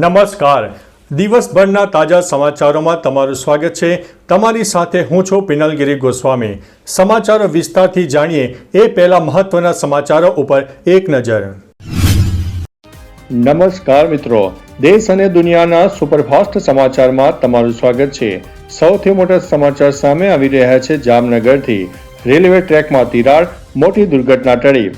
નમસ્કાર. દિવસભરના તાજા સમાચારોમાં તમારું સ્વાગત છે. તમારી સાથે હું છું પિનલગીરી ગોસ્વામી. સમાચારો વિસ્તારથી જાણીએ એ પહેલા મહત્વના સમાચારો ઉપર એક નજર. નમસ્કાર મિત્રો, દેશ અને દુનિયાના સુપરફાસ્ટ સમાચારમાં તમારું સ્વાગત છે. સૌથી મોટા સમાચાર સામે આવી રહ્યા છે જામનગરથી. રેલવે ટ્રેકમાં તિરાડ, મોટી દુર્ઘટના ટળી.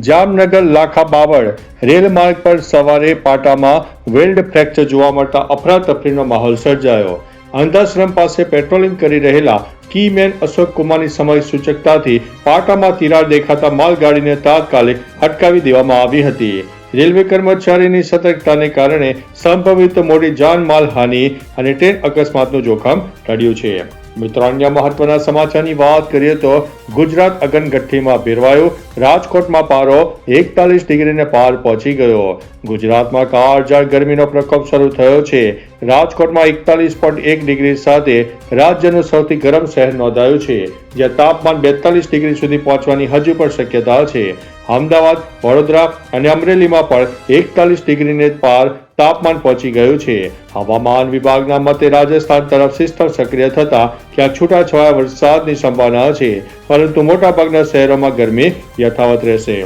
જામનગર લાખા બાવળ રેલ માર્ગ પર સવારે પાટામાં વેલ્ડ ફ્રેક્ચર જોવા મળતા અફરાતફરીનો માહોલ સર્જાયો. અંધાશ્રમ પાસે પેટ્રોલિંગ કરી રહેલા કીમેન અશોક કુમારની સમય સૂચકતાથી પાટામાં તિરાડ દેખાતા માલગાડીને તાત્કાલિક અટકાવી દેવામાં આવી હતી. રેલવે કર્મચારીની સતર્કતાને કારણે સંભવિત મોટી જાનમાલ હાનિ અને ટ્રેન અકસ્માતનું જોખમ ટળ્યું છે. મિત્રો, અન્ય મહત્વના સમાચારની વાત કરીએ તો ગુજરાત અગનગઠ્ઠીમાં ભેરવાયું. રાજકોટમાં પારો 41 ડિગ્રીને પાર પહોંચી ગયો. ગુજરાતમાં કાળઝાળ ગરમીનો પ્રકોપ શરૂ થયો છે. રાજકોટમાં 41.1 ડિગ્રી સાથે રાજ્યનું સૌથી ગરમ શહેર નોંધાયું છે, જ્યાં તાપમાન 42 ડિગ્રી સુધી પહોંચવાની હજુ પણ શક્યતા છે. અમદાવાદ, વડોદરા અને અમરેલીમાં પણ 41 ડિગ્રીને પાર તાપમાન પહોંચી ગયું છે. હવામાન વિભાગના મતે રાજસ્થાન તરફ સિસ્ટમ સક્રિય થતા ક્યાંક છૂટાછવાયા વરસાદની સંભાવના છે, પરંતુ મોટાભાગના શહેરોમાં ગરમી યથાવત રહેશે.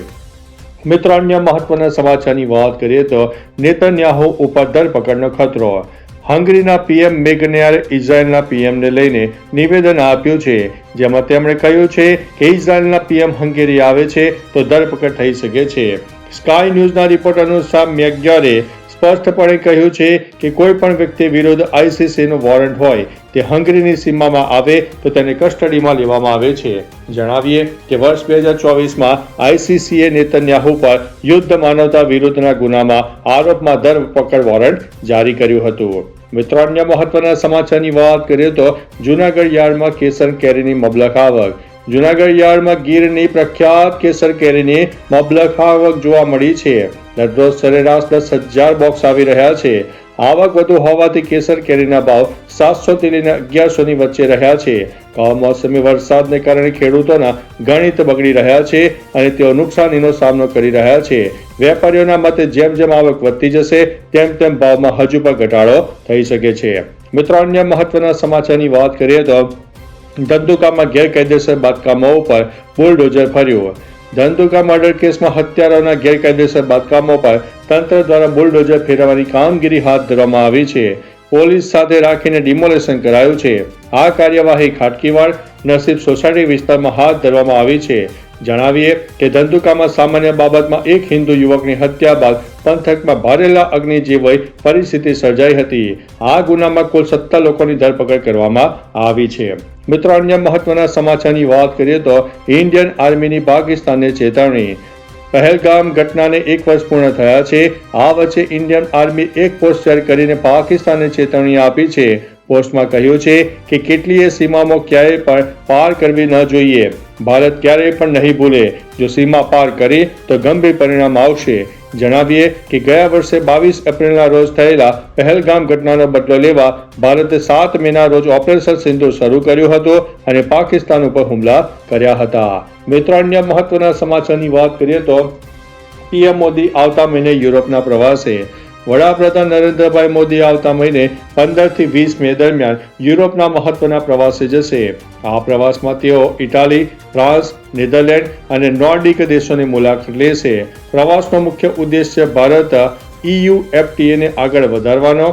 મિત્રો, અન્ય મહત્વના સમાચારની વાત કરીએ તો નેતન્યાહુ ઉપર ધરપકડનો ખતરો. હંગરીના પીએમ મેગ્નેયારે ઇઝરાયેલના પીએમને લઈને નિવેદન આપ્યું છે, જેમાં તેમણે કહ્યું છે કે ઇઝરાયેલના પીએમ હંગેરી આવે છે તો ધરપકડ થઈ શકે છે. સ્કાય ન્યૂઝના રિપોર્ટ અનુસાર મેગ્નેયારે સ્પષ્ટપણે કહ્યું છે કે કોઈ પણ વ્યક્તિ વિરુદ્ધ આઈસીસીનું વોરંટ હોય તે હંગરીની સીમામાં આવે તો તેને કસ્ટડીમાં લેવામાં આવે છે. જણાવીએ કે વર્ષ 2024માં આઈસીસીએ નેતન્યાહુ પર યુદ્ધ માનવતા વિરુદ્ધના ગુનામાં આરોપમાં ધરપકડ વોરંટ જારી કર્યું હતું. મિત્રો, અન્ય મહત્વના સમાચારની વાત કરીએ તો જૂનાગઢ યાર્ડમાં કેસર કેરીની મબલખ આવક. જૂનાગઢ યાર્ડમાં ગીરની પ્રખ્યાત કેસર કેરીની મબલખ આવક જોવા મળી છે. દરરોજ સરેરાશ 10,000 બોક્સ આવી રહ્યા છે. આવક વધુ હોવાથી કેસર કેરીના ભાવ 700 થી લઈને 1100 ની વચ્ચે રહ્યા છે. કમોસમી વરસાદને કારણે ખેડૂતોના ગણિત બગડી રહ્યા છે અને તેઓ નુકસાનીનો સામનો કરી રહ્યા છે. વેપારીઓના મતે જેમ જેમ આવક વધતી જશે તેમ તેમ ભાવમાં હજુ પણ ઘટાડો થઈ શકે છે. મિત્રો, અન્ય મહત્વના સમાચારની વાત કરીએ તો ધંધુકામાં ગેરકાયદેસર બાંધકામો ઉપર બુલડોઝર ફર્યું. ધંધુકા મર્ડર કેસમાં હત્યારાઓના ગેરકાયદેસર બાંધકામો પર તંત્ર દ્વારા બુલડોઝર ફેરવવાની કામગીરી હાથ ધરવામાં આવી છે. પોલીસ સાથે રાખીને ડિમોલેશન કરાયું છે. આ કાર્યવાહી ખાટકીવાડ નસીબ સોસાયટી વિસ્તારમાં હાથ ધરવામાં આવી છે. જણાવીએ કે ધંધુકામાં સામાન્ય બાબતમાં એક હિન્દુ યુવકની હત્યા બાદ પંથકમાં ભારેલા અગ્નિ જેવી પરિસ્થિતિ સર્જાઈ હતી. આ ગુનામાં કુલ 17 લોકોની ધરપકડ કરવામાં આવી છે. મિત્રો, અન્ય મહત્વના સમાચારની વાત કરીએ તો ઇન્ડિયન આર્મીની પાકિસ્તાનને ચેતવણી. પહેલગામ ઘટનાને 1 વર્ષ પૂર્ણ થયા છે. આ વચ્ચે ઇન્ડિયન આર્મી એક પોસ્ટ શેર કરીને પાકિસ્તાનને ચેતવણી આપી છે. પોસ્ટમાં કહ્યું છે કે કેટલીય સીમાઓ ક્યારેય પણ પાર કરવી ન જોઈએ. ભારત ક્યારેય પણ નહીં ભૂલે. જો સીમા પાર કરી તો ગંભીર પરિણામ આવશે. જણાવીએ કે ગયા વર્ષે 22 એપ્રિલના રોજ થયેલા પહેલગામ ઘટનાનો બદલો લેવા ભારતે 7 મેના રોજ ઓપરેશન સિંદૂર શરૂ કર્યું હતું અને પાકિસ્તાન ઉપર હુમલા કર્યા હતા. મિત્રો, અન્ય મહત્વના સમાચારની વાત કરીએ તો પીએમ મોદી આવતા મહિને યુરોપના પ્રવાસે. વડાપ્રધાન નરેન્દ્રભાઈ મોદી આવતા મહિને 15 થી 20 મે દરમિયાન યુરોપના મહત્વના પ્રવાસે જશે. આ પ્રવાસમાં તેઓ ઇટાલી, ફ્રાન્સ, નેધરલેન્ડ અને નોર્ડિક દેશોની મુલાકાત લેશે. પ્રવાસનો મુખ્ય ઉદ્દેશ્ય ભારત EUFTAને આગળ વધારવાનો,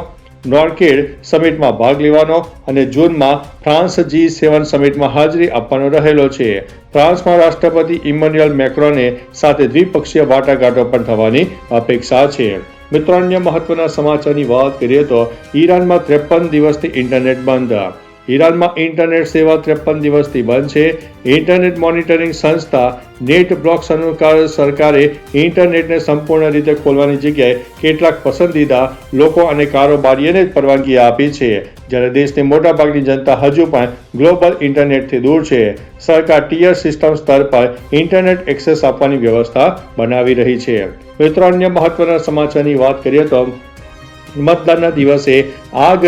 નોર્કેડ સમિટમાં ભાગ લેવાનો અને જૂનમાં ફ્રાન્સ G7 સમિટમાં હાજરી આપવાનો રહેલો છે. ફ્રાન્સમાં રાષ્ટ્રપતિ ઇમેન્યુઅલ મેક્રોને સાથે દ્વિપક્ષીય વાટાઘાટો પણ થવાની અપેક્ષા છે. મિત્રો, અન્ય મહત્વના સમાચારની વાત કરીએ તો ઈરાનમાં 53 દિવસથી ઇન્ટરનેટ બંધ. ઈરાનમાં ઇન્ટરનેટ સેવા 53 દિવસથી બંધ છે. ઇન્ટરનેટ મોનિટરિંગ સંસ્થા નેટ બ્લોક્સ અનુસાર સરકારે ઇન્ટરનેટને સંપૂર્ણ રીતે ખોલવાની જગ્યાએ કેટલાક પસંદીદા લોકો અને કારોબારીઓને જ પરવાનગી આપી છે, જ્યારે દેશની મોટાભાગની જનતા હજુ પણ ગ્લોબલ ઇન્ટરનેટથી દૂર છે. સરકાર ટીયર સિસ્ટમ સ્તર પર ઇન્ટરનેટ એક્સેસ આપવાની વ્યવસ્થા બનાવી રહી છે. મિત્રો, અન્ય મહત્વના સમાચારની વાત કરીએ તો મતદાનના દિવસે આગ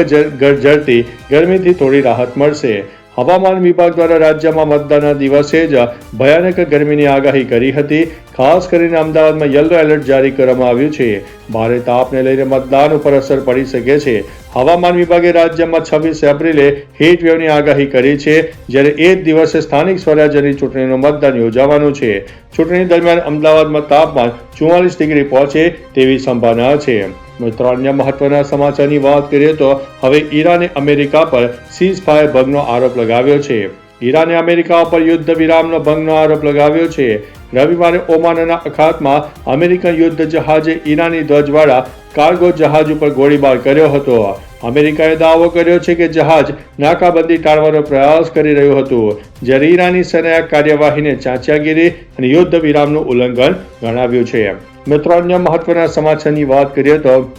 ઝરતી ગરમીથી થોડી રાહત મળશે. હવામાન વિભાગ દ્વારા રાજ્યમાં મતદાનના દિવસે જ ભયાનક ગરમીની આગાહી કરી હતી. ખાસ કરીને અમદાવાદમાં યલો એલર્ટ જારી કરવામાં આવ્યું છે. ભારે તાપને લઈને મતદાન ઉપર અસર પડી શકે છે. હવામાન વિભાગે રાજ્યમાં 26 એપ્રિલે હીટ વેવની આગાહી કરી છે, જ્યારે એ જ દિવસે સ્થાનિક સ્વરાજ્યની ચૂંટણીનું મતદાન યોજાવાનું છે. ચૂંટણી દરમિયાન અમદાવાદમાં તાપમાન 44 ડિગ્રી પહોંચે તેવી સંભાવના છે. મિત્રો, અન્ય મહત્વના સમાચારની વાત કરીએ તો હવે ઈરાને અમેરિકા પર સીઝ ફાયર ભંગનો આરોપ લગાવ્યો છે. ઈરાને અમેરિકા પર યુદ્ધ વિરામનો ભંગનો આરોપ લગાવ્યો છે. રવિવારે ઓમાનના અખાતમાં અમેરિકન યુદ્ધ જહાજે ઈરાની ધ્વજવાળા કાર્ગો જહાજ ઉપર ગોળીબાર કર્યો હતો. અમેરિકાએ દાવો કર્યો છે કે જહાજ નાકાબંધી ટાળવાનો પ્રયાસ કરી રહ્યું હતું, જ્યારે ઈરાની સેનાએ કાર્યવાહીને ચાંચિયાગીરી અને યુદ્ધ વિરામનું ઉલ્લંઘન ગણાવ્યું છે. મિત્રો, અન્ય મહત્વના સમાચારની વાત કરીએ તો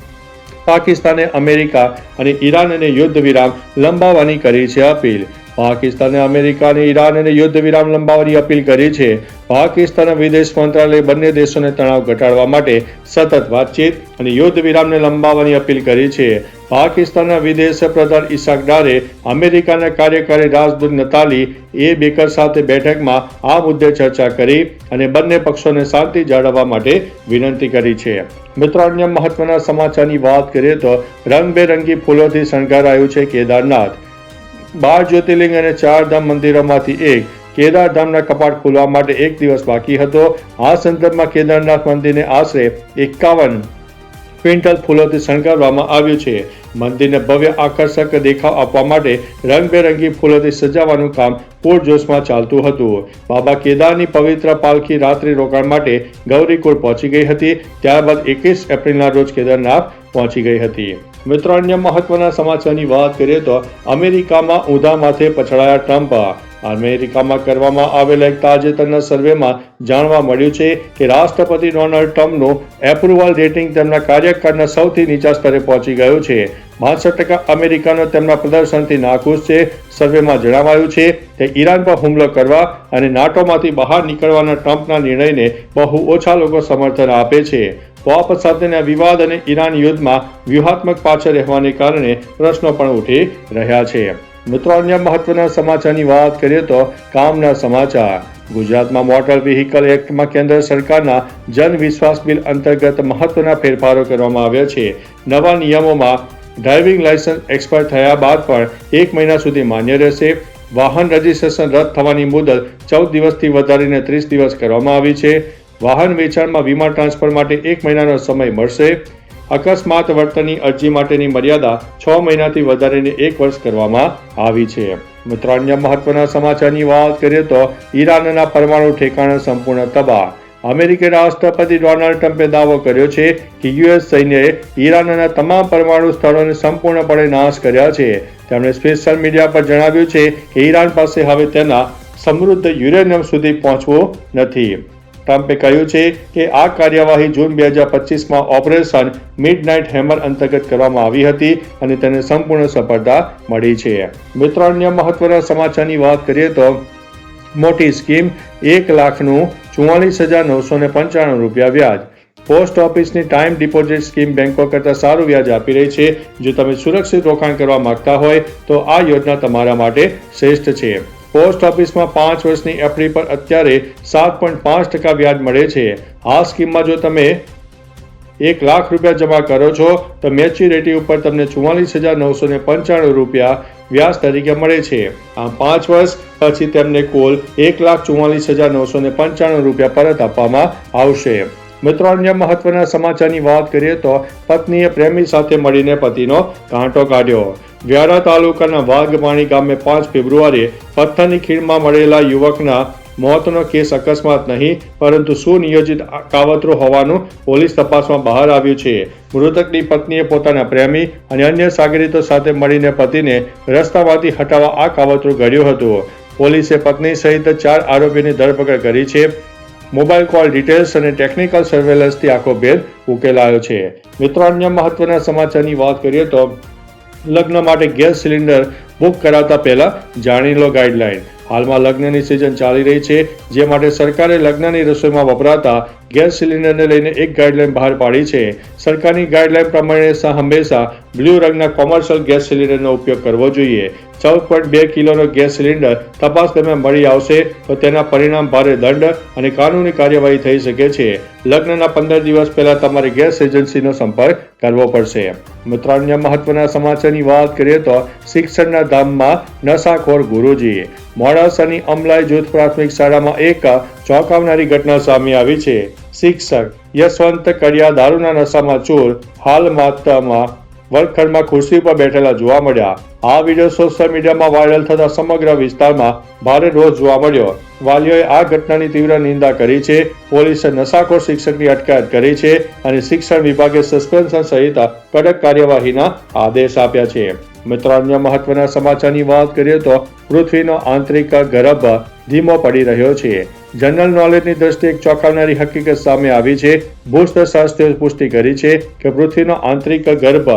પાકિસ્તાને અમેરિકા અને ઈરાનને યુદ્ધ વિરામ લંબાવવાની કરી છે અપીલ. પાકિસ્તાને અમેરિકા અને ઈરાનને યુદ્ધ વિરામ લંબાવવાની અપીલ કરી છે. પાકિસ્તાનના વિદેશ મંત્રાલયે બંને દેશોને તણાવ ઘટાડવા માટે સતત વાતચીત અને યુદ્ધ વિરામને લંબાવવાની અપીલ કરી છે. પાકિસ્તાનના વિદેશ પ્રધાન ઇસાક ડારે અમેરિકાના કાર્યકારી રાજદૂત નતાલી એ બેકર સાથે બેઠકમાં આ મુદ્દે ચર્ચા કરી અને બંને પક્ષોને શાંતિ જાળવવા માટે વિનંતી કરી છે. મિત્રો, અન્ય મહત્વના સમાચારની વાત કરીએ તો રંગબેરંગી ફૂલોથી શણગારાયું છે કેદારનાથ. 12 જ્યોતિર્લિંગ અને 4 ધામ મંદિરોમાંથી એક કેદારધામના કપાટ ખોલવા માટે એક દિવસ બાકી હતો. આ સંદર્ભમાં કેદારનાથ મંદિરને આશરે 51 ક્વિન્ટલ ફૂલોથી શણગારવામાં આવ્યું છે. મંદિરને ભવ્ય આકર્ષક દેખાવ આપવા માટે રંગબેરંગી ફૂલોથી સજાવવાનું કામ પૂરજોશમાં ચાલતું હતું. બાબા કેદારની પવિત્ર પાલખી રાત્રિ રોકાણ માટે ગૌરીકુળ પહોંચી ગઈ હતી. ત્યારબાદ 21 એપ્રિલના રોજ કેદારનાથ પહોંચી ગઈ હતી. મિત્રો, અન્ય મહત્વના સમાચારની વાત કરીએ તો અમેરિકામાં ઊંધા માથે પછડાયા ટ્રમ્પ. અમેરિકામાં કરવામાં આવેલા એક તાજેતરના સર્વેમાં જાણવા મળ્યું છે કે રાષ્ટ્રપતિ ડોનાલ્ડ ટ્રમ્પનું એપ્રુવલ રેટિંગ તેમના કાર્યકાળના સૌથી નીચા સ્તરે પહોંચી ગયું છે. 62% અમેરિકનો તેમના પ્રદર્શનથી નાખુશ છે. સર્વેમાં જણાવાયું છે કે ઈરાન પર હુમલો કરવા અને નાટોમાંથી બહાર નીકળવાના ટ્રમ્પના નિર્ણયને બહુ ઓછા લોકો સમર્થન આપે છે. પોપ સાથેના વિવાદ અને ઈરાન યુદ્ધમાં વ્યૂહાત્મક પાછળ રહેવાને કારણે પ્રશ્નો પણ ઉઠી રહ્યા છે. મિત્રો, અન્ય મહત્વના સમાચારની વાત કરીએ તો કામના સમાચાર. ગુજરાતમાં મોટર વ્હીકલ એક્ટમાં કેન્દ્ર સરકારના જન વિશ્વાસ બિલ અંતર્ગત મહત્વના ફેરફારો કરવામાં આવ્યા છે. નવા નિયમોમાં ડ્રાઇવિંગ લાયસન્સ એક્સપાયર થયા બાદ પણ 1 મહિના સુધી માન્ય રહેશે. વાહન રજીસ્ટ્રેશન રદ થવાની મુદત 14 દિવસથી વધારીને 30 દિવસ કરવામાં આવી છે. વાહન વેચાણમાં વીમા ટ્રાન્સફર માટે 1 મહિનાનો સમય મળશે. અકસ્માત વળતરની અરજી માટેની મર્યાદા 6 મહિનાથી વધારીને 1 વર્ષ કરવામાં આવી છે. મિત્રો, અન્ય મહત્વના સમાચારની વાત કરીએ તો ઈરાનના પરમાણુ ઠેકાણા સંપૂર્ણ તબાહ. અમેરિકી રાષ્ટ્રપતિ ડોનાલ્ડ ટ્રમ્પે દાવો કર્યો છે કે યુએસ સૈન્યએ ઈરાનના તમામ પરમાણુ સ્થળોને સંપૂર્ણપણે નાશ કર્યા છે. તેમણે સોશિયલ મીડિયા પર જણાવ્યું છે કે ઈરાન પાસે હવે તેના સમૃદ્ધ યુરેનિયમ સુધી પહોંચવું નથી. ટ્રમ્પે કહ્યું છે કે આ કાર્યવાહી જૂન 2025માં ઓપરેશન મિડનાઇટ હેમર અંતર્ગત કરવામાં આવી હતી અને તેને સંપૂર્ણ સફળતા મળી છે. મિત્રો, અન્ય મહત્વના સમાચારની વાત કરીએ તો મોટી સ્કીમ 1,44,995 રૂપિયા વ્યાજ. પોસ્ટ ઓફિસની ટાઈમ ડિપોઝિટ સ્કીમ બેંકો કરતાં સારું વ્યાજ આપી રહી છે. જો તમે સુરક્ષિત રોકાણ કરવા માંગતા હોય તો આ યોજના તમારા માટે શ્રેષ્ઠ છે. પોસ્ટ ઓફિસમાં 5 વર્ષની એફડી પર અત્યારે 7.5% વ્યાજ મળે છે. આ સ્કીમમાં જો તમે 1 લાખ રૂપિયા જમા કરો છો તો મેચ્યુરિટી ઉપર તમને 44,995 રૂપિયા વ્યાજ તરીકે મળે છે. આમ 5 વર્ષ પછી તેમને કુલ 1,44,995 રૂપિયા પરત આપવામાં આવશે. મિત્રો, અન્ય મહત્વના સમાચારની વાત કરીએ તો પત્નીએ પ્રેમી સાથે મળીને પતિનો કાંટો કાઢ્યો. વ્યારા તાલુકાના વાઘપાણી ગામે 5 ફેબ્રુઆરીએ પથ્થરની ખીણમાં મળેલા યુવકના મોતનો કેસ અકસ્માત નહીં પરંતુ સુનિયોજિત કાવતરું હોવાનું પોલીસ તપાસમાં બહાર આવ્યું છે. મૃતકની પત્નીએ પોતાના પ્રેમી અને અન્ય સાગરીતો સાથે મળીને પતિને રસ્તામાંથી હટાવવા આ કાવતરું ઘડ્યું હતું. પોલીસે પત્ની સહિત 4 આરોપીની ધરપકડ કરી છે. મોબાઈલ કોલ ડિટેલ્સ અને ટેકનિકલ સર્વેલન્સથી આખો ભેદ ઉકેલાયો છે. મિત્રો, અન્ય મહત્વના સમાચારની વાત કરીએ તો લગ્ન માટે ગેસ સિલિન્ડર બુક કરાવતા પહેલા જાણી લો ગાઈડલાઈન. હાલમાં લગ્નની સિઝન ચાલી રહી છે, જે માટે સરકારે લગ્નની રસોઈમાં વપરાતા ગેસ સિલિન્ડરને લઈને એક ગાઈડલાઈન બહાર પાડી છે. સરકારની ગાઈડલાઈન પ્રમાણે હંમેશા બ્લુ રંગના કોમર્શિયલ ગેસ સિલિન્ડરનો ઉપયોગ કરવો જોઈએ. 14.2 કિલોનો ગેસ સિલિન્ડર તપાસ દરમિયાન મળી આવશે તો તેના પરિણામ ભારે દંડ અને કાનૂની કાર્યવાહી થઈ શકે છે. લગ્નના 15 દિવસ પહેલા તમારે ગેસ એજન્સીનો સંપર્ક કરવો પડશે. મિત્રો, અન્ય મહત્વના સમાચારની વાત કરીએ તો શિક્ષણના ધામમાં નશાખોર ગુરુજી. મોડાસાની અમલાઈ જૂથ પ્રાથમિક શાળામાં એક ચોંકાવનારી ઘટના સામે આવી છે. શિક્ષક યશવંત કડિયા દારૂના નશામાં ચૂર હાલ માતામાં વર્ગખંડમાં ખુરશી પર બેઠેલા જોવા મળ્યા. આ વિડીયો સોશિયલ મીડિયામાં વાયરલ થતા સમગ્ર વિસ્તારમાં ભારે રોષ જોવા મળ્યો. વાલીઓએ આ ઘટનાની તીવ્ર નિંદા કરી છે. પોલીસે નશાખોર શિક્ષકની અટકાયત કરી છે અને શિક્ષણ વિભાગે સસ્પેન્શન સહિત કડક કાર્યવાહીના આદેશ આપ્યા છે. મિત્રો, અન્ય મહત્વના સમાચારની વાત કરીએ તો પૃથ્વીનો આંતરિક ગર્ભ ધીમો પડી રહ્યો છે. જનરલ નોલેજની દ્રષ્ટિએ એક ચોંકાવનારી હકીકત સામે આવી છે. ભૂસ્તરશાસ્ત્રીઓએ પુષ્ટિ કરી છે કે પૃથ્વીનો આંતરિક ગર્ભ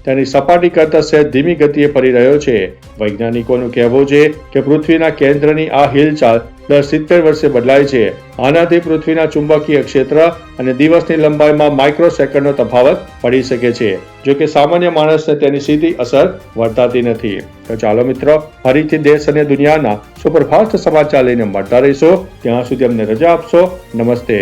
તેની સપાટી કરતાં સહેજ ધીમી ગતિએ ફરી રહ્યો છે. વૈજ્ઞાનિકોનું કહેવું છે કે પૃથ્વીના કેન્દ્રની આ હિલચાલ દર 70 વર્ષે બદલાય છે. આનાથી પૃથ્વીના ચુંબકીય ક્ષેત્ર અને દિવસની લંબાઈમાં માઇક્રો સેકન્ડનો તફાવત પડી શકે છે. જો કે સામાન્ય માણસને તેની સીધી અસર વર્તાતી નથી. તો ચાલો મિત્રો, ફરીથી દેશ અને દુનિયાના સુપરફાસ્ટ સમાચાર લઈને મળતા રહીશું. ત્યાં સુધી અમને રજા આપશો. નમસ્તે.